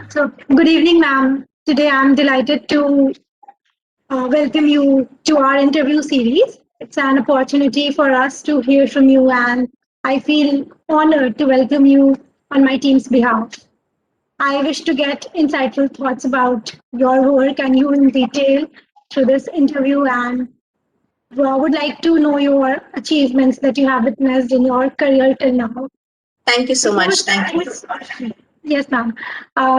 So, good evening, ma'am. Today I'm delighted to welcome you to our interview series. It's an opportunity for us to hear from you, and I feel honored to welcome you on my team's behalf. I wish to get insightful thoughts about your work and you in detail through this interview, and would like to know your achievements that you have witnessed in your career till now. Thank you so Before much. Thank starting you. with, yes, ma'am.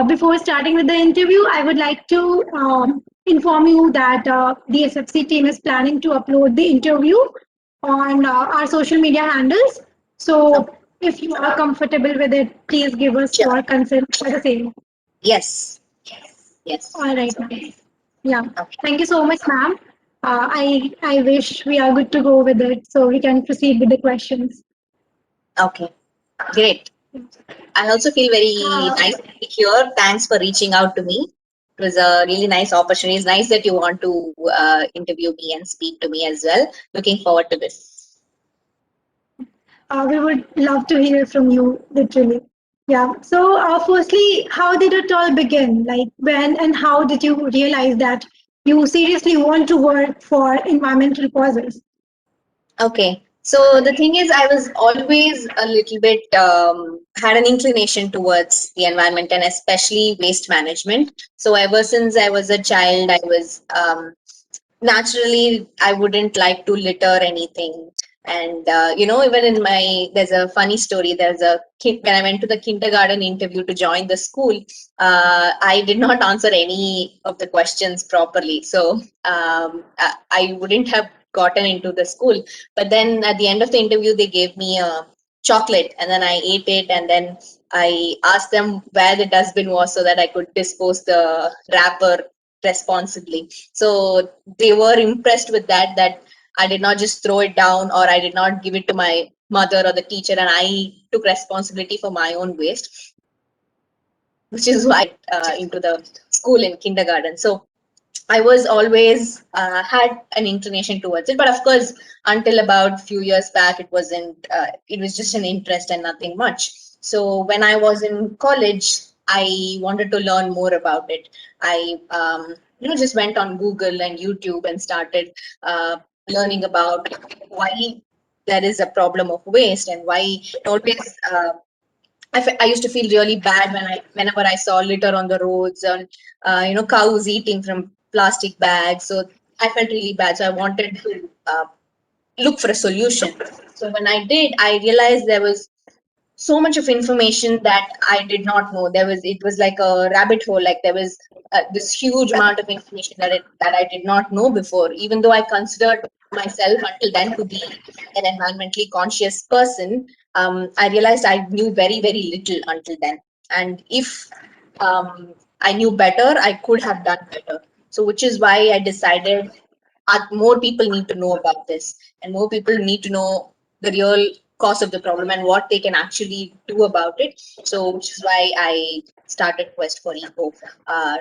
Before starting with the interview, I would like to inform you that the SFC team is planning to upload the interview on our social media handles. Okay. So, if you are comfortable with it, please give us Sure. your consent for the same. Yes. Yes. All right, ma'am. Yeah. Okay. Thank you so much, ma'am. I wish we are good to go with it, so we can proceed with the questions. Okay. Great. I also feel very Uh, nice to be here. Thanks for reaching out to me. It was a really nice opportunity. It's nice that you want to interview me and speak to me as well. Looking forward to this. we would love to hear from you, literally. Yeah. So, firstly, how did it all begin? Like, when and how did you realize that you seriously want to work for environmental causes? Okay. So the thing is, I was always a little bit had an inclination towards the environment and especially waste management. So ever since I was a child, I was naturally I wouldn't like to litter anything. And even in my there's a funny story. There's a kid when I went to the kindergarten interview to join the school. I did not answer any of the questions properly, so I wouldn't have gotten into the school. But then at the end of the interview, they gave me a chocolate, and then I ate it, and then I asked them where the dustbin was so that I could dispose the wrapper responsibly. So they were impressed with that I did not just throw it down or I did not give it to my mother or the teacher, and I took responsibility for my own waste, which is why into the school in kindergarten. So I was always had an inclination towards it, but of course, until about few years back, it wasn't. It was just an interest and nothing much. So when I was in college, I wanted to learn more about it. I just went on Google and YouTube and started learning about why there is a problem of waste and why always I used to feel really bad whenever I saw litter on the roads and cows eating from plastic bags. So I felt really bad. So I wanted to look for a solution. So when I did, I realized there was so much of information that I did not know. It was like a rabbit hole. Like there was this huge amount of information that I did not know before. Even though I considered myself until then to be an environmentally conscious person, I realized I knew very very little until then. And if I knew better, I could have done better. So which is why I decided more people need to know about this, and more people need to know the real cause of the problem and what they can actually do about it. So which is why I started Quest for Eco,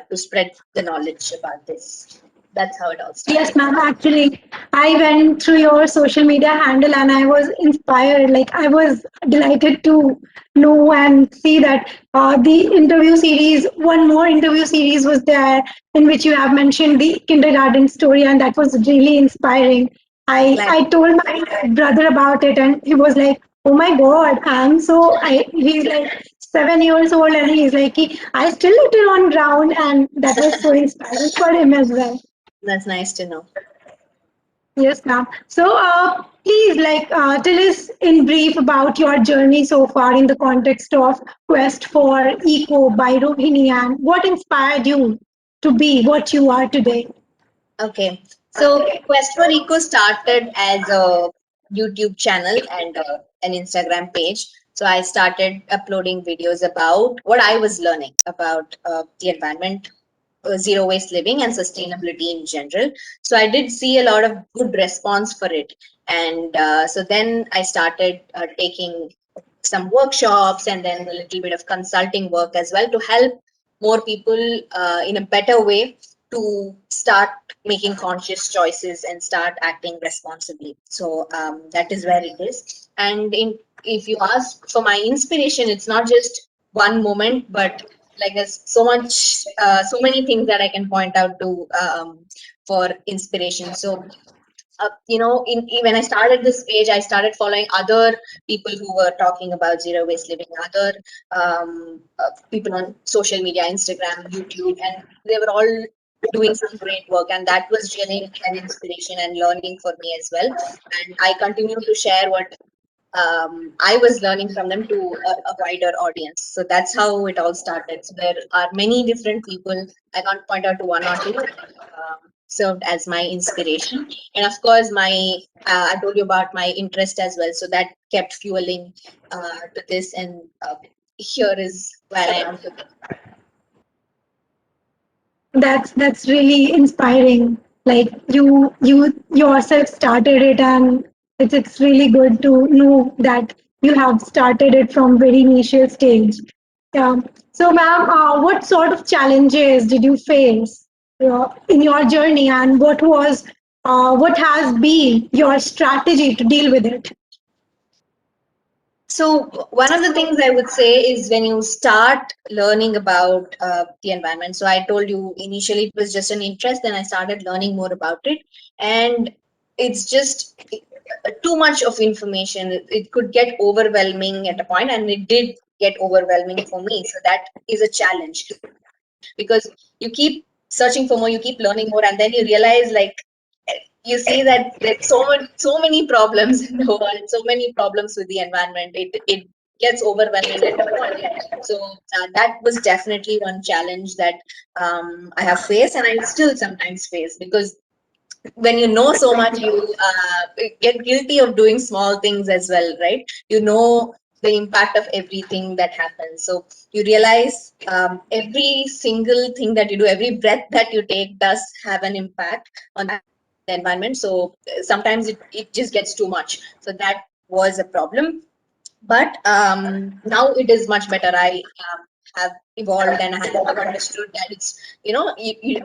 to spread the knowledge about this. That's how it all Yes, started. ma'am. Actually, I went through your social media handle and I was inspired. Like, I was delighted to know and see that the interview series, one more interview series was there in which you have mentioned the kindergarten story, and that was really inspiring. Glad. I told my brother about it, and he was like, "Oh my God, he's like 7 years old, and he's like, I still litter on ground," and that was so inspiring for him as well. That's nice to know. Yes, ma'am. So, please, tell us in brief about your journey so far in the context of Quest for Eco by Rohini, and what inspired you to be what you are today. Okay. So Quest for Eco started as a YouTube channel and an Instagram page. So I started uploading videos about what I was learning about the environment, zero waste living, and sustainability in general. So I did see a lot of good response for it. And so then I started taking some workshops and then a little bit of consulting work as well to help more people in a better way to start making conscious choices and start acting responsibly. So that is where it is. And if you ask for my inspiration, it's not just one moment, but like there's so many things that I can point out to for inspiration. So when I started this page, I started following other people who were talking about zero waste living, other people on social media, Instagram, YouTube, and they were all doing some great work, and that was really an inspiration and learning for me as well. And I continue to share what I was learning from them to a wider audience. So that's how it all started. So there are many different people. I can't point out to one or two that served as my inspiration. And of course, I told you about my interest as well. So that kept fueling to this. And here is where I am today. That's really inspiring. Like you yourself started it, and it's really good to know that you have started it from very initial stage. Yeah. So, ma'am, what sort of challenges did you face in your journey, and what has been your strategy to deal with it? So one of the things I would say is when you start learning about the environment. So I told you initially it was just an interest, then I started learning more about it, and it's just too much of information. It could get overwhelming at a point, and it did get overwhelming for me. So that is a challenge because you keep searching for more, you keep learning more, and then you realize like you see that there's so many problems in the world, so many problems with the environment. It gets overwhelming at a point. So that was definitely one challenge that I have faced, and I still sometimes face because when you know so much, you get guilty of doing small things as well, right? You know the impact of everything that happens. So you realize every single thing that you do, every breath that you take does have an impact on the environment. So sometimes it just gets too much. So that was a problem, but now it is much better. I have evolved and have understood that it's you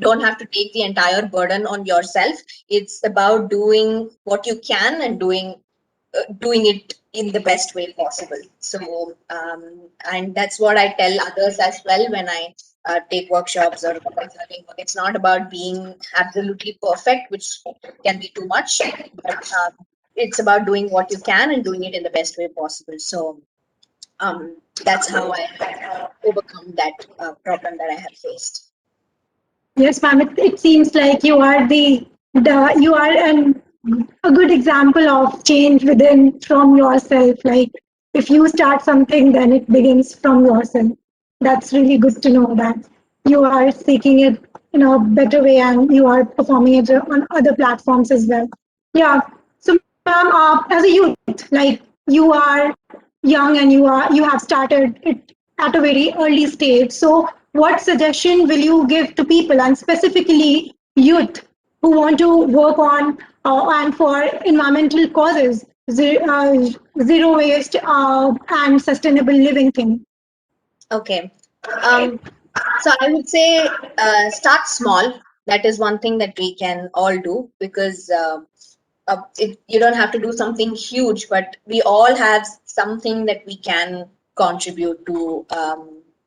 don't have to take the entire burden on yourself. It's about doing what you can and doing it in the best way possible. So and that's what I tell others as well when I take workshops or consulting work. It's not about being absolutely perfect, which can be too much, but it's about doing what you can and doing it in the best way possible. So that's how I overcome that problem that I have faced. Yes, ma'am. It seems like you are a good example of change within from yourself. Like if you start something, then it begins from yourself. That's really good to know that you are seeking it in a better way and you are performing it on other platforms as well. Yeah. So, ma'am, as a youth, like you are young and you have started it at a very early stage. So, what suggestion will you give to people and specifically youth who want to work on and for environmental causes, zero waste and sustainable living thing? Okay. Um, so I would say start small. That is one thing that we can all do because you don't have to do something huge, but we all have something that we can contribute to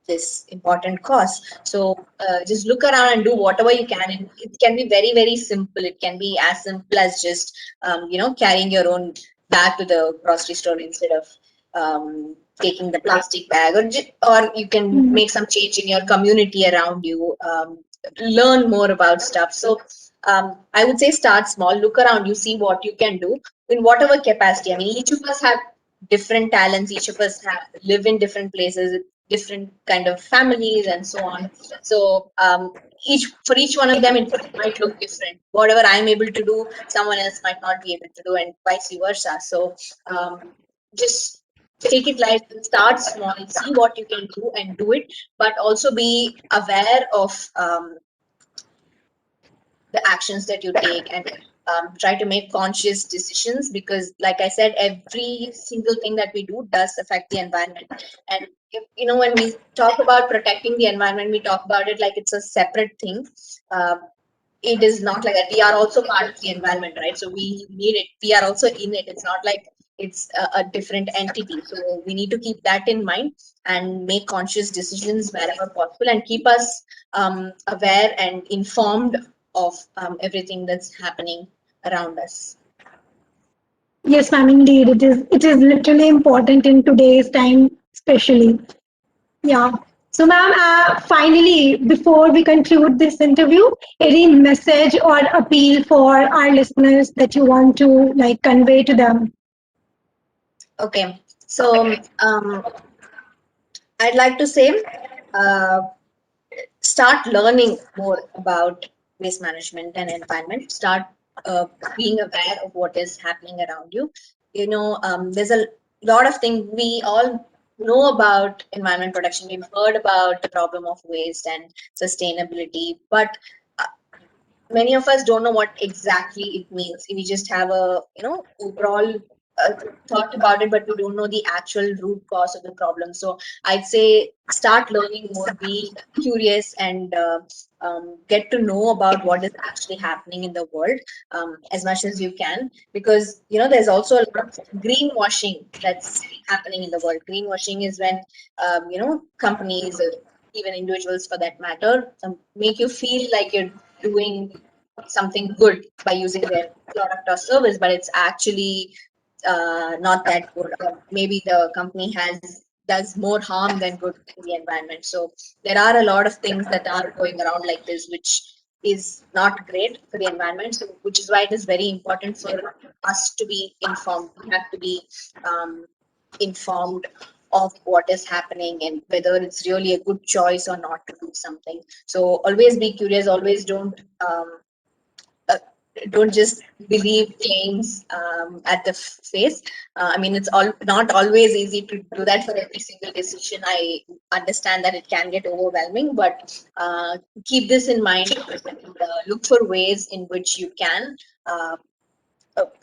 this important cause. So just look around and do whatever you can. And it can be very, very simple. It can be as simple as just, carrying your own bag to the grocery store instead of taking the plastic bag, or you can make some change in your community around you. Learn more about stuff. So I would say start small, look around, you see what you can do in whatever capacity. I mean, each of us have different talents, each of us have live in different places, different kind of families, and so on. So each one of them, it might look different. Whatever I'm able to do, someone else might not be able to do, and vice versa. So just take it light, start small, see what you can do and do it, but also be aware of the actions that you take, and try to make conscious decisions because like I said, every single thing that we do does affect the environment. And when we talk about protecting the environment, we talk about it like it's a separate thing. uh, it is not like that. We are also part of the environment, right? So we need it, we are also in it. It's not like it's a different entity. So we need to keep that in mind and make conscious decisions wherever possible, and keep us aware and informed of everything that's happening around us. Yes, ma'am, indeed. It is literally important in today's time, especially. Yeah. So, ma'am, finally, before we conclude this interview, any message or appeal for our listeners that you want to like convey to them? Okay, so I'd like to say, uh, start learning more about waste management and environment. Start uh, being aware of what is happening around you. There's a lot of things we all know about environment protection. We've heard about the problem of waste and sustainability, but uh, many of us don't know what exactly it means. We just have a overall thought about it, but we don't know the actual root cause of the problem. So I'd say start learning more, be curious, and get to know about what is actually happening in the world as much as you can, because there's also a lot of greenwashing that's happening in the world. Greenwashing is when companies, even individuals for that matter, make you feel like you're doing something good by using their product or service, but it's actually not that good. Or maybe the company does more harm than good in the environment. So there are a lot of things that are going around like this, which is not great for the environment. So which is why it is very important for us to be informed. We have to be um, informed of what is happening and whether it's really a good choice or not to do something. So always be curious. Always uh, don't just believe claims at the face. I mean, it's all not always easy to do that for every single decision. I understand that it can get overwhelming, but keep this in mind, and look for ways in which you can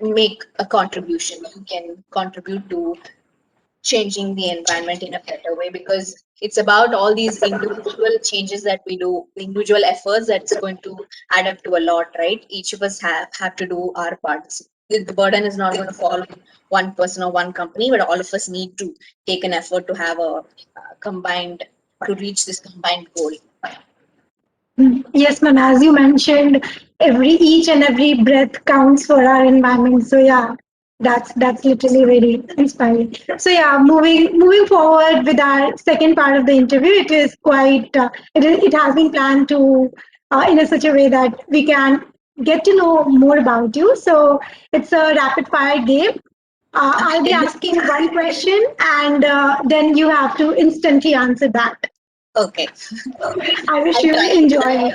make a contribution. You can contribute to changing the environment in a better way, because it's about all these individual changes that we do, individual efforts that's going to add up to a lot, right? Each of us have to do our parts. The burden is not going to fall on one person or one company, but all of us need to take an effort to have a combined to reach this combined goal. Yes, ma'am. As you mentioned, each and every breath counts for our environment. So yeah, that's literally very inspiring. So yeah, moving forward with our second part of the interview, it is quite it has been planned to in a such a way that we can get to know more about you. So it's a rapid fire game. I'll be asking one question, and then you have to instantly answer that. Okay, I wish I'll you try. enjoy.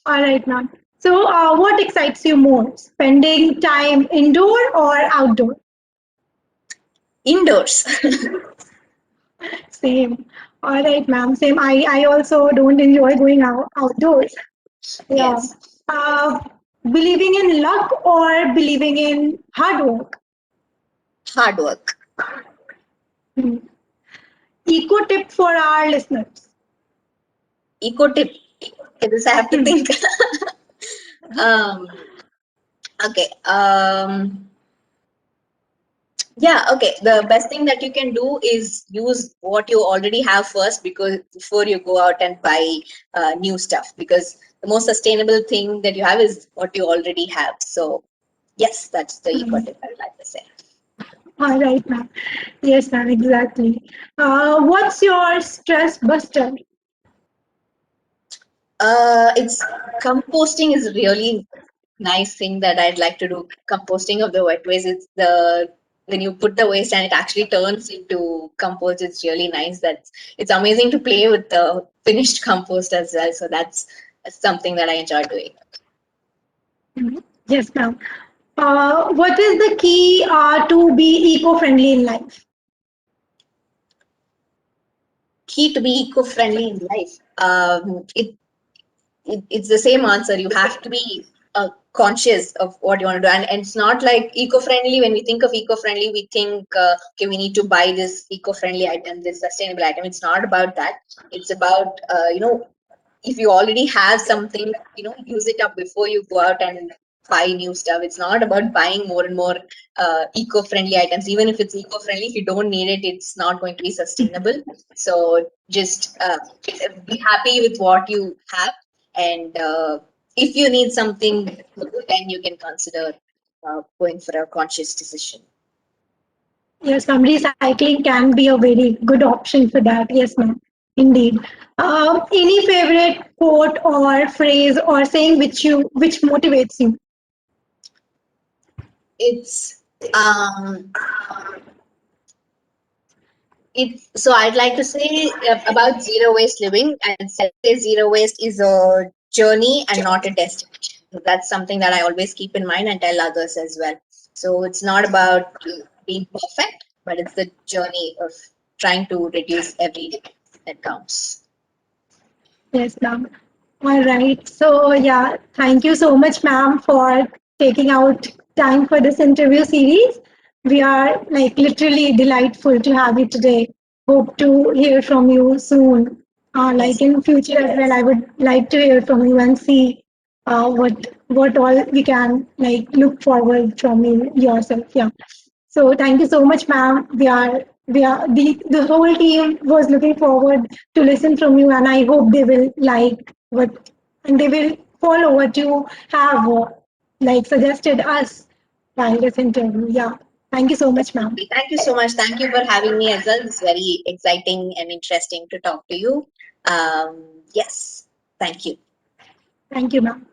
All right, ma'am. So, what excites you more, spending time indoor or outdoor? Indoors. Same. All right, ma'am. Same. I also don't enjoy going outdoors. Yeah. Yes, Uh, believing in luck or believing in hard work? hard work. Hmm. Eco tip for our listeners. Eco tip. Okay, this I have to Hmm. think. um okay. Yeah, okay. The best thing that you can do is use what you already have first, because before you go out and buy new stuff, because the most sustainable thing that you have is what you already have. So yes, that's the eco tip I would like to say. All right, ma'am. Yes, ma'am. Exactly. What's your stress buster? It's composting is really nice thing that I'd like to do. Composting of the wet waste. It's the when you put the waste and it actually turns into compost. It's really nice. It's amazing to play with the finished compost as well. So that's something that I enjoy doing. Mhm. Yes, ma'am. What is the key to be eco-friendly in life? Key to be eco-friendly in life. It's the same answer. You have to be conscious of what you want to do, and it's not like eco-friendly. When we think of eco-friendly, we think okay, we need to buy this eco-friendly item, this sustainable item. It's not about that. It's about if you already have something, use it up before you go out and buy new stuff. It's not about buying more and more eco-friendly items. Even if it's eco-friendly, if you don't need it, it's not going to be sustainable. So just be happy with what you have, and if you need something, then you can consider going for a conscious decision. Yes, ma'am. Recycling can be a very good option for that. Yes, ma'am. Indeed. Any favorite quote or phrase or saying which motivates you? It's so I'd like to say about zero waste living. I'd say zero waste is a journey and not a destination. So that's something that I always keep in mind and tell others as well. So it's not about being perfect, but it's the journey of trying to reduce every day that counts. Yes, ma'am. All right. So, yeah, thank you so much, ma'am, for taking out time for this interview series. We are like literally delightful to have you today. Hope to hear from you soon. Like Yes. in future as well, I would like to hear from you and see what all we can like look forward from you yourself. Yeah. So thank you so much, ma'am. The whole team was looking forward to listen from you, and I hope they will like what and they will follow what you have like suggested us while this interview. Yeah. Thank you so much, ma'am. Definitely. Thank you so much. Thank you for having me as well. It's very exciting and interesting to talk to you. Yes. Thank you. Thank you, ma'am.